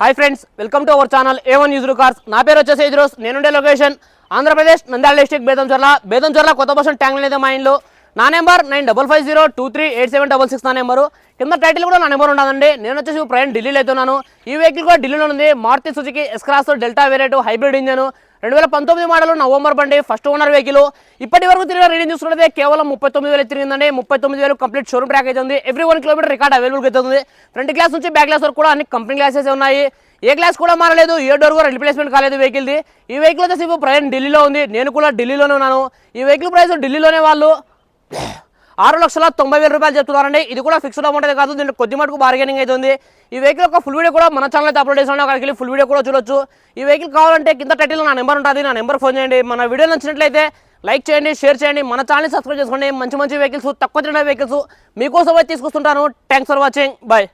Hi friends, welcome to our channel A1 news cars. నా పేరు వచ్చేసి ఇద్రోస్. నేనుండే లొకేషన్ ఆంధ్రప్రదేశ్ నంద్యాల డిస్ట్రిక్ట్ బేతంచర్ల కొత్త బస్ స్టాండ్ ట్యాంక్ అయితే మా ఇంట్లో. నా నెంబర్ 9550238766 నా నెంబరు. కింద టైటిల్ కూడా నా నెంబర్ ఉండదండి. నేను వచ్చేసి ప్రయాణం ఢిల్లీలో అవుతున్నాను. ఈ వెహికల్ కూడా ఢిల్లీలో ఉంది. Maruti Suzuki S Cross delta variant hybrid engine, 2019 model, November బండి, ఫస్ట్ ఓనర్ వెహికల్. ఇప్పటి వరకు తిరిగిన రీడింగ్ చూసుకుంటే కేవలం 39,000 తిరిగిందండి. 39,000 కంప్లీట్ షోరూమ్ ట్రాక్ అయితే ఉంది. ఎవ్రీ 1 కిలోమీటర్ రికార్డ్ అవైలబుల్ అయితే ఉంది. ఫ్రంట్ గ్లాస్ నుంచి బ్యాక్ గ్లాస్ వరకు కూడా అన్ని కంపెనీ గ్లాసెస్ ఉన్నాయి. ఏ గ్లాస్ కూడా మారలేదు, ఏ డోర్ కూడా రిప్లేస్మెంట్ కాలేదు వెహికల్ది. ఈ వెహికల్ వచ్చేసి ఇప్పుడు ప్రజెంట్ ఢిల్లీలో ఉంది. నేను కూడా ఢిల్లీలోనే ఉన్నాను. ఈ వెహికల్ ప్రైస్ ఢిల్లీలోనే వాళ్ళు 6,90,000 రూపాయలు చెప్తున్నారండి. ఇది కూడా ఫిక్స్డ్ అమౌంట్ అయితే కాదు, దీంట్లో కొద్ది మటుకు బార్గెనింగ్ అయితే ఉంది. ఈ వెహికల్ యొక్క ఫుల్ వీడియో కూడా మన ఛానల్ అయితే అప్లోడ్ చేసాను. అక్కడికి వెళ్ళి ఫుల్ వీడియో కూడా చూడొచ్చు. ఈ వెహికల్ కావాలంటే కింద టైటిల్ నా నెంబర్ ఉంటుంది, నా నెంబర్ ఫోన్ చేయండి. మన వీడియో నచ్చినట్లయితే లైక్ చేయండి, షేర్ చేయండి, మన ఛానల్ సబ్స్క్రైబ్ చేసుకోండి. మంచి మంచి వెహికల్స్, తక్కువ తిరిగిన వెహికల్స్ మీకోసం అయితే తీసుకొస్తుంటాను. Thanks for watching, bye.